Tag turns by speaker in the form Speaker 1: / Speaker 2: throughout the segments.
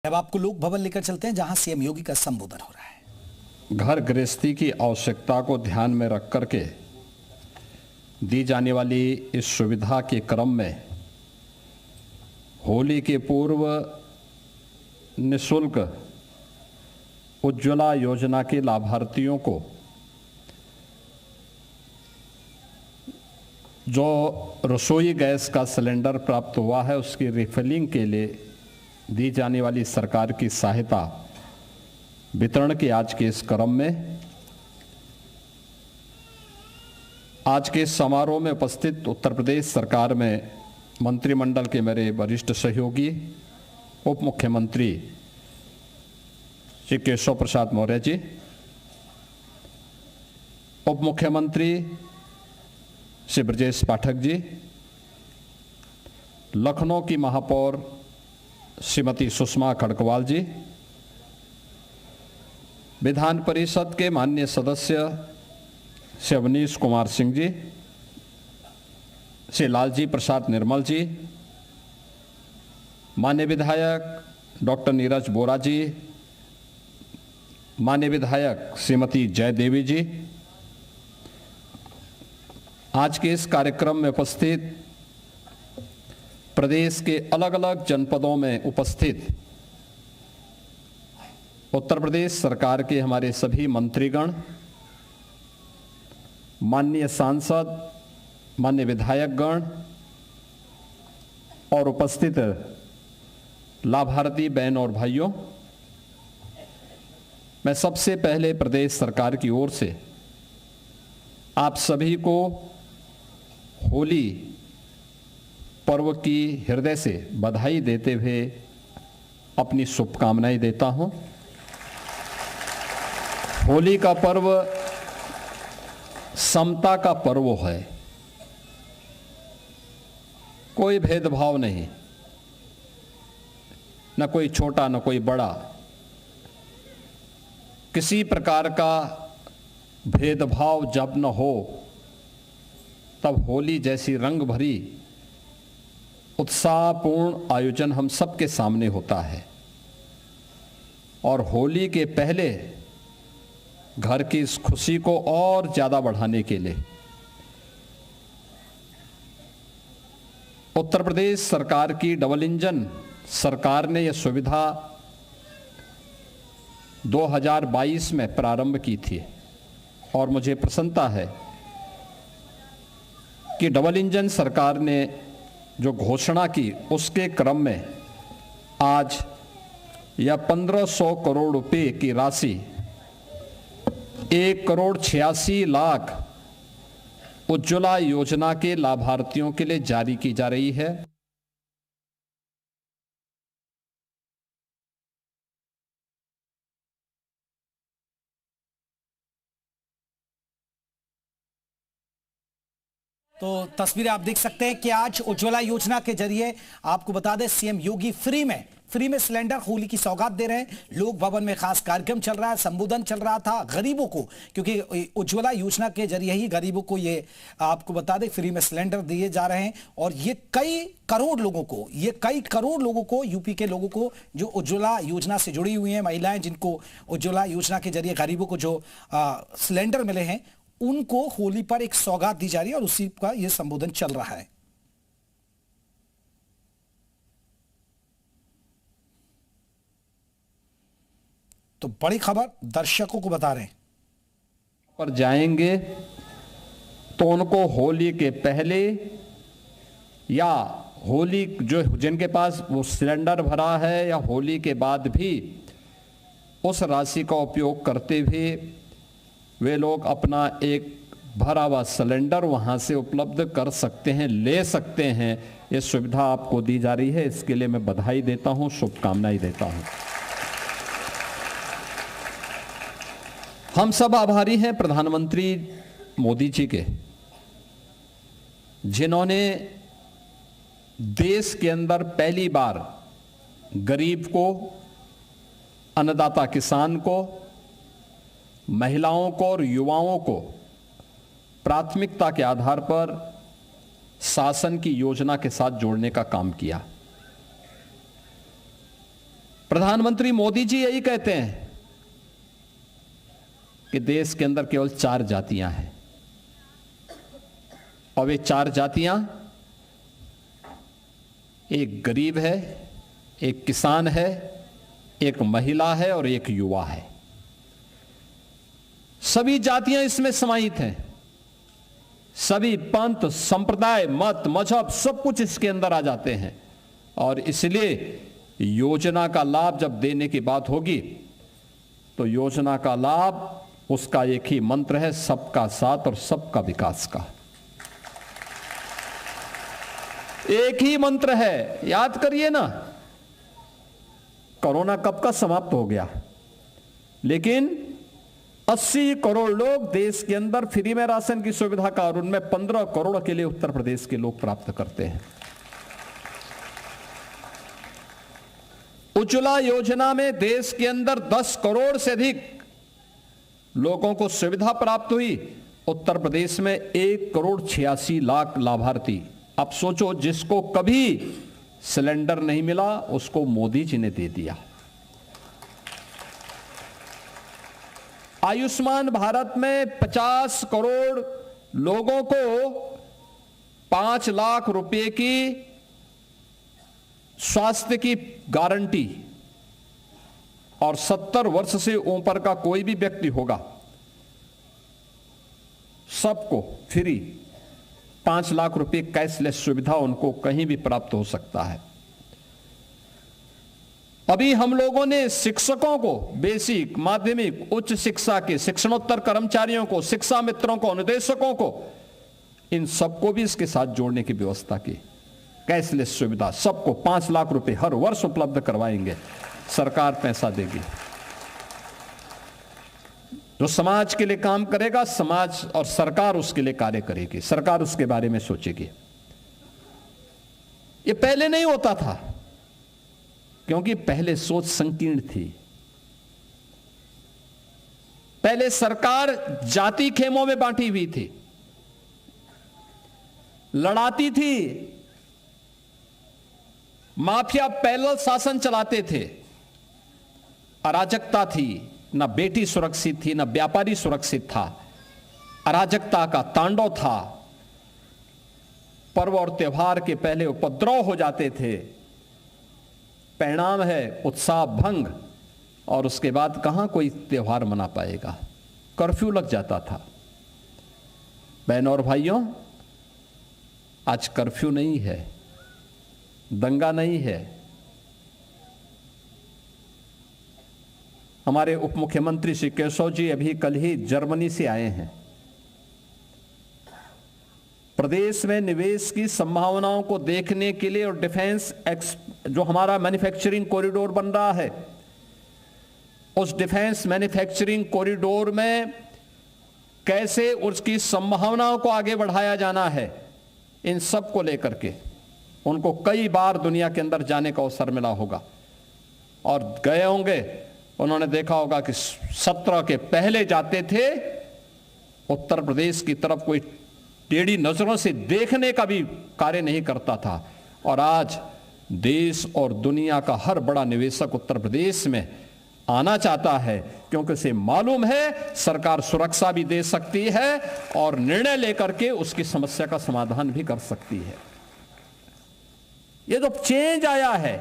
Speaker 1: अब आपको लोक भवन लेकर चलते हैं जहां सीएम योगी का संबोधन हो रहा है।
Speaker 2: घर गृहस्थी की आवश्यकता को ध्यान में रख करके दी जाने वाली इस सुविधा के क्रम में होली के पूर्व निःशुल्क उज्ज्वला योजना के लाभार्थियों को जो रसोई गैस का सिलेंडर प्राप्त हुआ है उसकी रिफिलिंग के लिए दी जाने वाली सरकार की सहायता वितरण के आज के इस क्रम में आज के समारोह में उपस्थित उत्तर प्रदेश सरकार में मंत्रिमंडल के मेरे वरिष्ठ सहयोगी उप मुख्यमंत्री श्री केशव प्रसाद मौर्य जी, उप मुख्यमंत्री श्री ब्रजेश पाठक जी, लखनऊ की महापौर श्रीमती सुषमा खड़गवाल जी, विधान परिषद के माननीय सदस्य श्री अवनीश कुमार सिंह जी, श्री लालजी प्रसाद निर्मल जी, माननीय विधायक डॉक्टर नीरज बोरा जी, माननीय विधायक श्रीमती जय देवी जी, आज के इस कार्यक्रम में उपस्थित प्रदेश के अलग अलग जनपदों में उपस्थित उत्तर प्रदेश सरकार के हमारे सभी मंत्रीगण, माननीय सांसद, माननीय विधायकगण और उपस्थित लाभार्थी बहन और भाइयों, मैं सबसे पहले प्रदेश सरकार की ओर से आप सभी को होली पर्व की हृदय से बधाई देते हुए अपनी शुभकामनाएं देता हूं। होली का पर्व समता का पर्व है, कोई भेदभाव नहीं, न कोई छोटा न कोई बड़ा, किसी प्रकार का भेदभाव जब न हो तब होली जैसी रंग भरी उत्साहपूर्ण आयोजन हम सबके सामने होता है। और होली के पहले घर की इस खुशी को और ज्यादा बढ़ाने के लिए उत्तर प्रदेश सरकार की डबल इंजन सरकार ने यह सुविधा 2022 में प्रारंभ की थी और मुझे प्रसन्नता है कि डबल इंजन सरकार ने जो घोषणा की उसके क्रम में आज यह 1500 करोड़ रुपए की राशि 1,86,00,000 उज्ज्वला योजना के लाभार्थियों के लिए जारी की जा रही है।
Speaker 1: तो तस्वीरें आप देख सकते हैं कि आज उज्ज्वला योजना के जरिए आपको बता दें सीएम योगी फ्री में सिलेंडर होली की सौगात दे रहे हैं। लोक भवन में खास कार्यक्रम चल रहा है, संबोधन चल रहा था गरीबों को, क्योंकि उज्ज्वला योजना के जरिए ही गरीबों को ये आपको बता दें फ्री में सिलेंडर दिए जा रहे हैं। और ये कई करोड़ लोगों को यूपी के लोगों को जो उज्ज्वला योजना से जुड़ी हुई हैं, महिलाएं जिनको उज्ज्वला योजना के जरिए गरीबों को जो सिलेंडर मिले हैं उनको होली पर एक सौगात दी जा रही है और उसी का यह संबोधन चल रहा है। तो बड़ी खबर दर्शकों को बता रहे हैं,
Speaker 2: पर जाएंगे तो उनको होली के पहले या होली जो जिनके पास वो सिलेंडर भरा है या होली के बाद भी उस राशि का उपयोग करते हुए वे लोग अपना एक भरा हुआ सिलेंडर वहां से उपलब्ध कर सकते हैं, ले सकते हैं। ये सुविधा आपको दी जा रही है, इसके लिए मैं बधाई देता हूं, शुभकामनाएं देता हूं। हम सब आभारी हैं प्रधानमंत्री मोदी जी के, जिन्होंने देश के अंदर पहली बार गरीब को, अन्नदाता किसान को, महिलाओं को और युवाओं को प्राथमिकता के आधार पर शासन की योजना के साथ जोड़ने का काम किया। प्रधानमंत्री मोदी जी यही कहते हैं कि देश के अंदर केवल 4 जातियां हैं और वे 4 जातियां, एक गरीब है, एक किसान है, एक महिला है और एक युवा है। सभी जातियां इसमें समाहित हैं। सभी पंथ, संप्रदाय, मत, मजहब सब कुछ इसके अंदर आ जाते हैं और इसलिए योजना का लाभ जब देने की बात होगी तो योजना का लाभ, उसका एक ही मंत्र है, सबका साथ और सबका विकास का। एक ही मंत्र है, याद करिए ना। कोरोना कब का समाप्त हो गया, लेकिन 80 करोड़ लोग देश के अंदर फ्री में राशन की सुविधा का, और उनमें 15 करोड़ के लिए उत्तर प्रदेश के लोग प्राप्त करते हैं। उज्ज्वला योजना में देश के अंदर 10 करोड़ से अधिक लोगों को सुविधा प्राप्त हुई। उत्तर प्रदेश में 1 करोड़ 86 लाख लाभार्थी। अब सोचो, जिसको कभी सिलेंडर नहीं मिला उसको मोदी जी ने दे दिया। आयुष्मान भारत में 50 करोड़ लोगों को 5 लाख रुपए की स्वास्थ्य की गारंटी, और 70 वर्ष से ऊपर का कोई भी व्यक्ति होगा सबको फ्री 5 लाख रुपए कैशलेस सुविधा उनको कहीं भी प्राप्त हो सकता है। अभी हम लोगों ने शिक्षकों को, बेसिक, माध्यमिक, उच्च शिक्षा के शिक्षणोत्तर कर्मचारियों को, शिक्षा मित्रों को, अनुदेशकों को, इन सबको भी इसके साथ जोड़ने की व्यवस्था की। कैशलेस सुविधा सबको 5 लाख रुपए हर वर्ष उपलब्ध करवाएंगे। सरकार पैसा देगी। जो समाज के लिए काम करेगा, समाज और सरकार उसके लिए कार्य करेगी, सरकार उसके बारे में सोचेगी। ये पहले नहीं होता था क्योंकि पहले सोच संकीर्ण थी। पहले सरकार जाति खेमों में बांटी हुई थी, लड़ाती थी, माफिया पैरेलल शासन चलाते थे, अराजकता थी, ना बेटी सुरक्षित थी, ना व्यापारी सुरक्षित था, अराजकता का तांडव था। पर्व और त्योहार के पहले उपद्रव हो जाते थे, परिणाम है उत्साह भंग, और उसके बाद कहां कोई त्योहार मना पाएगा। कर्फ्यू लग जाता था। बहनों और भाइयों, आज कर्फ्यू नहीं है, दंगा नहीं है। हमारे उप मुख्यमंत्री श्री केशव जी अभी कल ही जर्मनी से आए हैं। प्रदेश में निवेश की संभावनाओं को देखने के लिए और डिफेंस जो हमारा मैन्युफैक्चरिंग कॉरिडोर बन रहा है, उस डिफेंस मैन्युफैक्चरिंग कॉरिडोर में कैसे उसकी संभावनाओं को आगे बढ़ाया जाना है, इन सब को लेकर के उनको कई बार दुनिया के अंदर जाने का अवसर मिला होगा और गए होंगे। उन्होंने देखा होगा कि 17 के पहले जाते थे, उत्तर प्रदेश की तरफ कोई टेढ़ी नजरों से देखने का भी कार्य नहीं करता था, और आज देश और दुनिया का हर बड़ा निवेशक उत्तर प्रदेश में आना चाहता है, क्योंकि उसे मालूम है सरकार सुरक्षा भी दे सकती है और निर्णय लेकर के उसकी समस्या का समाधान भी कर सकती है। ये जो चेंज आया है,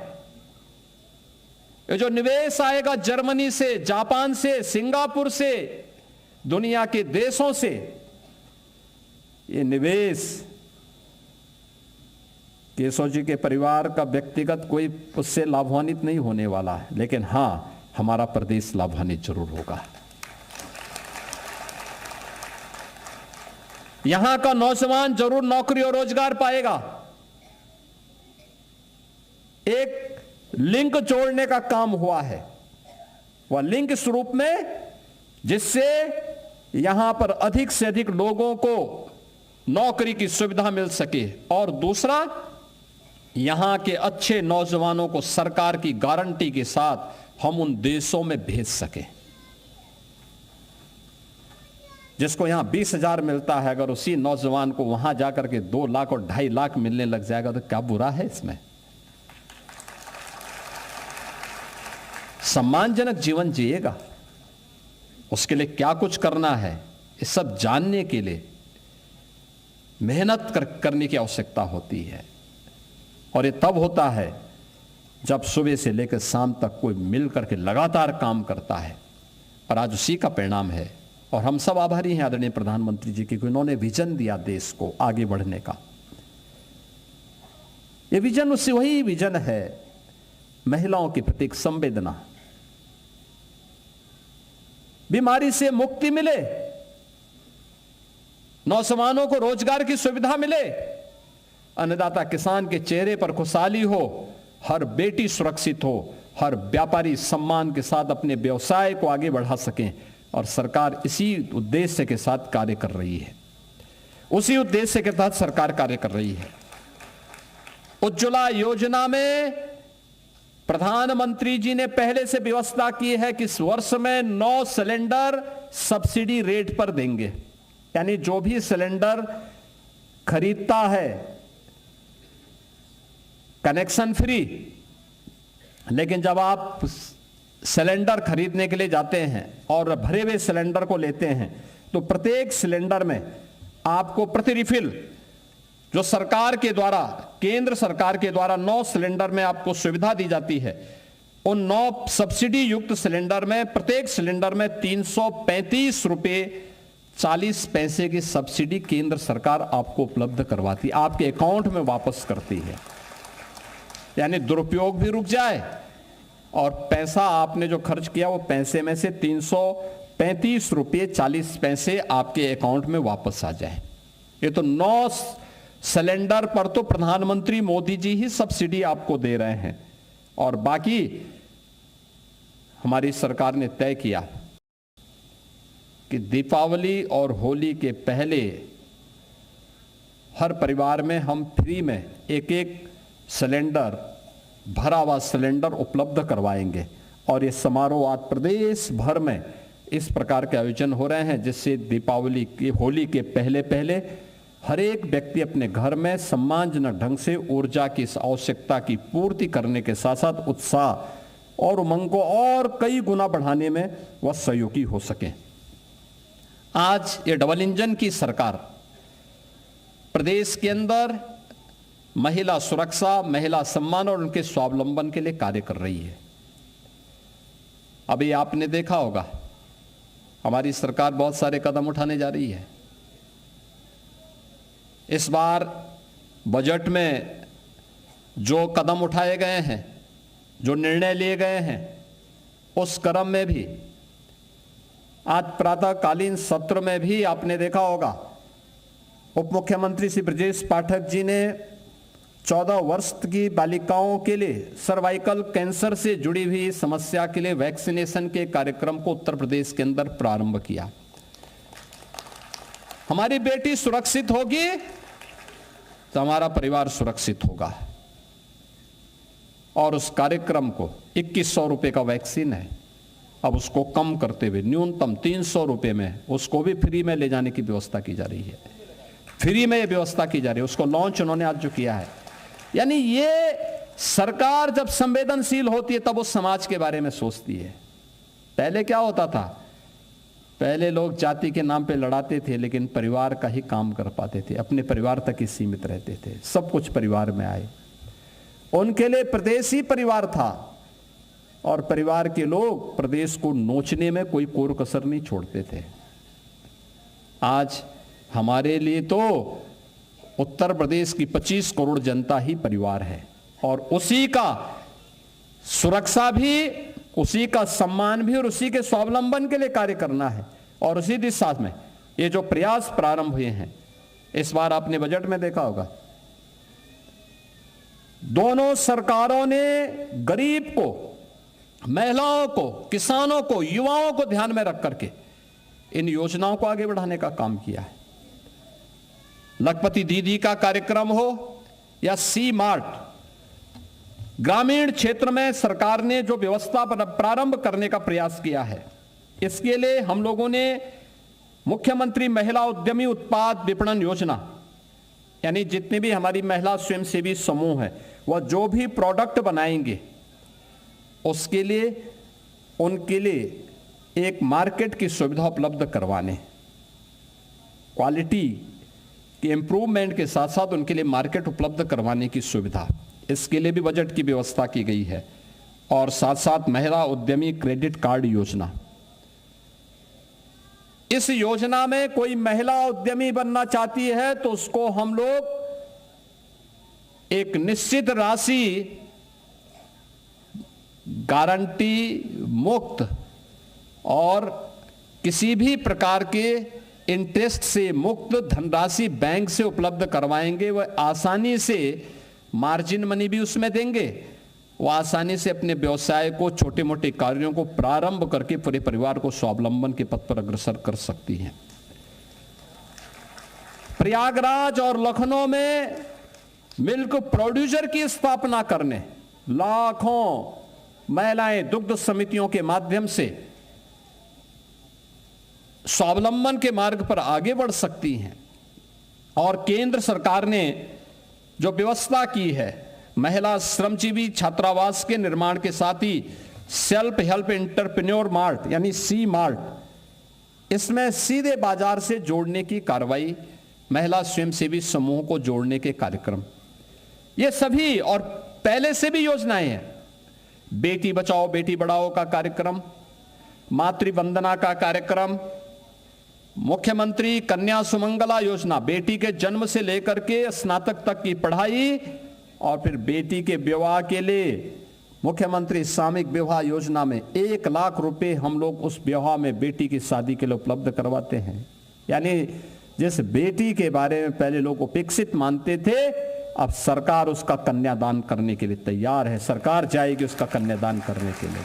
Speaker 2: ये जो निवेश आएगा जर्मनी से, जापान से, सिंगापुर से, दुनिया के देशों से, ये निवेश केशव जी के परिवार का व्यक्तिगत कोई उससे लाभान्वित नहीं होने वाला है, लेकिन हां, हमारा प्रदेश लाभान्वित जरूर होगा। यहां का नौजवान जरूर नौकरी और रोजगार पाएगा। एक लिंक जोड़ने का काम हुआ है, वह लिंक इस रूप में जिससे यहां पर अधिक से अधिक लोगों को नौकरी की सुविधा मिल सके, और दूसरा, यहां के अच्छे नौजवानों को सरकार की गारंटी के साथ हम उन देशों में भेज सके। जिसको यहां 20,000 मिलता है, अगर उसी नौजवान को वहां जाकर के 2 लाख और 2.5 लाख मिलने लग जाएगा तो क्या बुरा है इसमें। सम्मानजनक जीवन जिएगा, उसके लिए क्या कुछ करना है, ये सब जानने के लिए मेहनत करने की आवश्यकता होती है। और ये तब होता है जब सुबह से लेकर शाम तक कोई मिल करके लगातार काम करता है। और आज उसी का परिणाम है। और हम सब आभारी हैं आदरणीय प्रधानमंत्री जी की, उन्होंने विजन दिया देश को आगे बढ़ने का। ये विजन उससे वही विजन है, महिलाओं के प्रति संवेदना, बीमारी से मुक्ति मिले, नौजवानों को रोजगार की सुविधा मिले, अन्नदाता किसान के चेहरे पर खुशहाली हो, हर बेटी सुरक्षित हो, हर व्यापारी सम्मान के साथ अपने व्यवसाय को आगे बढ़ा सकें। और सरकार इसी उद्देश्य के साथ कार्य कर रही है, उसी उद्देश्य के तहत सरकार कार्य कर रही है। उज्ज्वला योजना में प्रधानमंत्री जी ने पहले से व्यवस्था की है कि इस वर्ष में 9 सिलेंडर सब्सिडी रेट पर देंगे। यानी जो भी सिलेंडर खरीदता है कनेक्शन फ्री, लेकिन जब आप सिलेंडर खरीदने के लिए जाते हैं और भरे हुए सिलेंडर को लेते हैं तो प्रत्येक सिलेंडर में आपको प्रति रिफिल जो सरकार के द्वारा, केंद्र सरकार के द्वारा 9 सिलेंडर में आपको सुविधा दी जाती है, उन 9 सब्सिडी युक्त सिलेंडर में प्रत्येक सिलेंडर में 335 रुपए 40 पैसे की सब्सिडी केंद्र सरकार आपको उपलब्ध करवाती, आपके अकाउंट में वापस करती है। यानी दुरुपयोग भी रुक जाए और पैसा आपने जो खर्च किया वो पैसे में से 335 रुपये 40 पैसे आपके अकाउंट में वापस आ जाए। ये तो 9 सिलेंडर पर तो प्रधानमंत्री मोदी जी ही सब्सिडी आपको दे रहे हैं। और बाकी हमारी सरकार ने तय किया कि दीपावली और होली के पहले हर परिवार में हम फ्री में एक सिलेंडर, भरा हुआ सिलेंडर उपलब्ध करवाएंगे। और ये समारोह आज प्रदेश भर में इस प्रकार के आयोजन हो रहे हैं, जिससे दीपावली की, होली के पहले हर एक व्यक्ति अपने घर में सम्मानजनक ढंग से ऊर्जा की इस आवश्यकता की पूर्ति करने के साथ साथ उत्साह और उमंग को और कई गुना बढ़ाने में वह सहयोगी हो सके। आज ये डबल इंजन की सरकार प्रदेश के अंदर महिला सुरक्षा, महिला सम्मान और उनके स्वावलंबन के लिए कार्य कर रही है। अभी आपने देखा होगा हमारी सरकार बहुत सारे कदम उठाने जा रही है। इस बार बजट में जो कदम उठाए गए हैं, जो निर्णय लिए गए हैं, उस क्रम में भी आज प्रातःकालीन सत्र में भी आपने देखा होगा उप मुख्यमंत्री श्री ब्रजेश पाठक जी ने 14 वर्ष की बालिकाओं के लिए सर्वाइकल कैंसर से जुड़ी हुई समस्या के लिए वैक्सीनेशन के कार्यक्रम को उत्तर प्रदेश के अंदर प्रारंभ किया। हमारी बेटी सुरक्षित होगी तो हमारा परिवार सुरक्षित होगा। और उस कार्यक्रम को 2100 रुपए का वैक्सीन है, अब उसको कम करते हुए न्यूनतम 300 रुपए में उसको भी फ्री में ले जाने की व्यवस्था की जा रही है। फ्री में यह व्यवस्था की जा रही है, उसको लॉन्च उन्होंने आज जो किया है। यानी ये सरकार जब संवेदनशील होती है तब वो समाज के बारे में सोचती है। पहले क्या होता था, पहले लोग जाति के नाम पे लड़ाते थे लेकिन परिवार का ही काम कर पाते थे, अपने परिवार तक ही सीमित रहते थे। सब कुछ परिवार में आए, उनके लिए प्रदेश ही परिवार था और परिवार के लोग प्रदेश को नोचने में कोई कोर कसर नहीं छोड़ते थे। आज हमारे लिए तो उत्तर प्रदेश की 25 करोड़ जनता ही परिवार है और उसी का सुरक्षा भी, उसी का सम्मान भी और उसी के स्वावलंबन के लिए कार्य करना है। और उसी दिशा में ये जो प्रयास प्रारंभ हुए हैं, इस बार आपने बजट में देखा होगा दोनों सरकारों ने गरीब को, महिलाओं को, किसानों को, युवाओं को ध्यान में रख करके इन योजनाओं को आगे बढ़ाने का काम किया है। लखपति दीदी का कार्यक्रम हो या सी मार्ट, ग्रामीण क्षेत्र में सरकार ने जो व्यवस्था प्रारंभ करने का प्रयास किया है, इसके लिए हम लोगों ने मुख्यमंत्री महिला उद्यमी उत्पाद विपणन योजना, यानी जितने भी हमारी महिला स्वयंसेवी समूह है वह जो भी प्रोडक्ट बनाएंगे उसके लिए उनके लिए एक मार्केट की सुविधा उपलब्ध करवाने, क्वालिटी के इम्प्रूवमेंट के साथ साथ उनके लिए मार्केट उपलब्ध करवाने की सुविधा, इसके लिए भी बजट की व्यवस्था की गई है। और साथ साथ महिला उद्यमी क्रेडिट कार्ड योजना, इस योजना में कोई महिला उद्यमी बनना चाहती है तो उसको हम लोग एक निश्चित राशि गारंटी मुक्त और किसी भी प्रकार के इंटरेस्ट से मुक्त धनराशि बैंक से उपलब्ध करवाएंगे। वह आसानी से मार्जिन मनी भी उसमें देंगे, वह आसानी से अपने व्यवसाय को, छोटे मोटे कार्यों को प्रारंभ करके पूरे परिवार को स्वावलंबन के पथ पर अग्रसर कर सकती हैं। प्रयागराज और लखनऊ में मिल्क प्रोड्यूसर की स्थापना करने लाखों महिलाएं दुग्ध समितियों के माध्यम से स्वावलंबन के मार्ग पर आगे बढ़ सकती हैं। और केंद्र सरकार ने जो व्यवस्था की है, महिला श्रमजीवी छात्रावास के निर्माण के साथ ही सेल्फ हेल्प एंटरप्रेन्योर मार्ट यानी सी मार्ट, इसमें सीधे बाजार से जोड़ने की कार्रवाई, महिला स्वयंसेवी समूह को जोड़ने के कार्यक्रम, ये सभी और पहले से भी योजनाएं हैं। बेटी बचाओ बेटी बढ़ाओ का कार्यक्रम, मातृवंदना का कार्यक्रम, मुख्यमंत्री कन्या सुमंगला योजना, बेटी के जन्म से लेकर के स्नातक तक की पढ़ाई, और फिर बेटी के विवाह के लिए मुख्यमंत्री सामूहिक विवाह योजना में 1 लाख रुपए हम लोग उस विवाह में बेटी की शादी के लिए उपलब्ध करवाते हैं। यानी जिस बेटी के बारे में पहले लोग उपेक्षित मानते थे, अब सरकार उसका कन्यादान करने के लिए तैयार है। सरकार जाएगी उसका कन्यादान करने के लिए,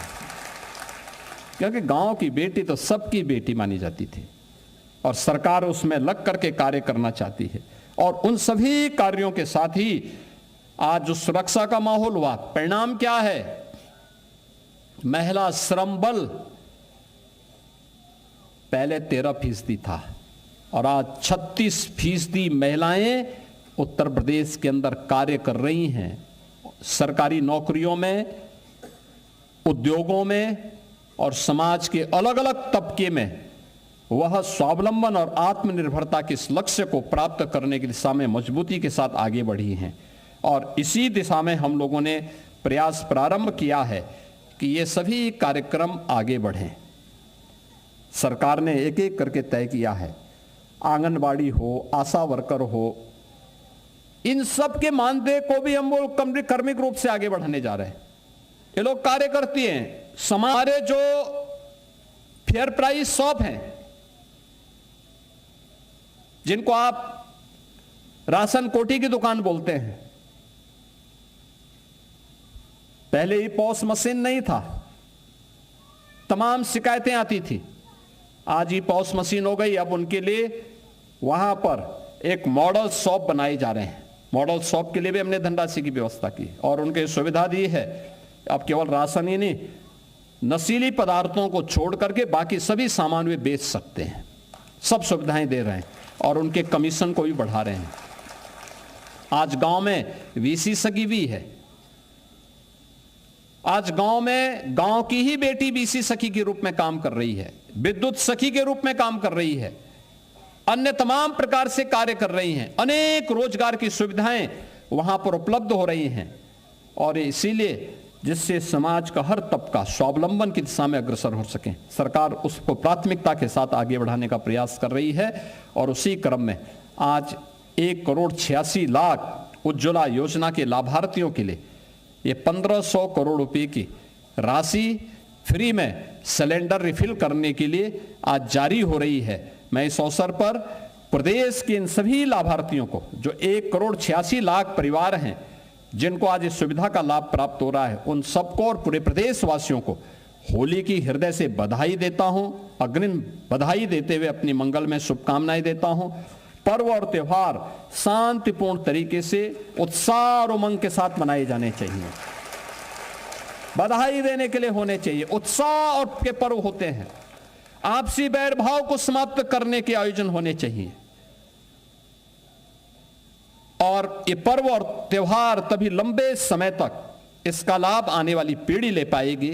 Speaker 2: क्योंकि गांव की बेटी तो सबकी बेटी मानी जाती थी और सरकार उसमें लग करके कार्य करना चाहती है। और उन सभी कार्यों के साथ ही आज जो सुरक्षा का माहौल हुआ, परिणाम क्या है? महिला श्रम बल पहले 13% था और आज 36% महिलाएं उत्तर प्रदेश के अंदर कार्य कर रही हैं। सरकारी नौकरियों में, उद्योगों में और समाज के अलग अलग तबके में वह स्वावलंबन और आत्मनिर्भरता के इस लक्ष्य को प्राप्त करने की दिशा में मजबूती के साथ आगे बढ़ी हैं। और इसी दिशा में हम लोगों ने प्रयास प्रारंभ किया है कि ये सभी कार्यक्रम आगे बढ़ें। सरकार ने एक एक करके तय किया है, आंगनबाड़ी हो, आशा वर्कर हो, इन सब के मानदेय को भी हम लोग कर्मिक रूप से आगे बढ़ाने जा रहे हैं। ये लोग कार्य करती हैं। हमारे जो फेयर प्राइस शॉप हैं, जिनको आप राशन कोठी की दुकान बोलते हैं, पहले ही पॉस मशीन नहीं था, तमाम शिकायतें आती थी। आज ही पॉस मशीन हो गई। अब उनके लिए वहां पर एक मॉडल शॉप बनाए जा रहे हैं। मॉडल शॉप के लिए भी हमने धनराशि की व्यवस्था की और उनके सुविधा दी है। अब केवल राशन ही नहीं, नशीली पदार्थों को छोड़ करके बाकी सभी सामान वे बेच सकते हैं। सब सुविधाएं दे रहे हैं और उनके कमीशन को भी बढ़ा रहे हैं। आज गांव में वीसी सखी भी है। आज गांव में गांव की ही बेटी वीसी सखी के रूप में काम कर रही है, विद्युत सखी के रूप में काम कर रही है, अन्य तमाम प्रकार से कार्य कर रही हैं। अनेक रोजगार की सुविधाएं वहां पर उपलब्ध हो रही हैं और इसीलिए जिससे समाज का हर तबका स्वावलंबन की दिशा में अग्रसर हो सके, सरकार उसको प्राथमिकता के साथ आगे बढ़ाने का प्रयास कर रही है। और उसी क्रम में आज 1,86,00,000 उज्ज्वला योजना के लाभार्थियों के लिए ये 1,500 करोड़ रुपए की राशि फ्री में सिलेंडर रिफिल करने के लिए आज जारी हो रही है। मैं इस अवसर पर प्रदेश के इन सभी लाभार्थियों को, जो 1,86,00,000 परिवार हैं जिनको आज इस सुविधा का लाभ प्राप्त हो रहा है, उन सबको और पूरे प्रदेशवासियों को होली की हृदय से बधाई देता हूं। अग्रिम बधाई देते हुए अपनी मंगल में शुभकामनाएं देता हूं। पर्व और त्योहार शांतिपूर्ण तरीके से, उत्साह और उमंग के साथ मनाए जाने चाहिए। बधाई देने के लिए होने चाहिए, उत्साह और के पर्व होते हैं। आपसी बैर भाव को समाप्त करने के आयोजन होने चाहिए और ये पर्व और त्योहार तभी लंबे समय तक इसका लाभ आने वाली पीढ़ी ले पाएगी।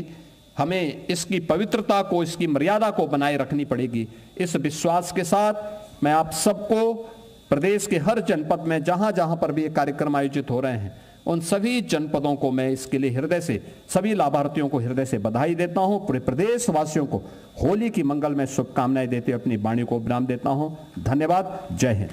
Speaker 2: हमें इसकी पवित्रता को, इसकी मर्यादा को बनाए रखनी पड़ेगी। इस विश्वास के साथ मैं आप सबको प्रदेश के हर जनपद में जहां जहां पर भी ये कार्यक्रम आयोजित हो रहे हैं, उन सभी जनपदों को मैं इसके लिए हृदय से, सभी लाभार्थियों को हृदय से बधाई देता हूं। पूरे प्रदेश वासियों को होली की मंगल में शुभकामनाएं देते हुए अपनी वाणी को विराम देता हूं। धन्यवाद। जय हिंद।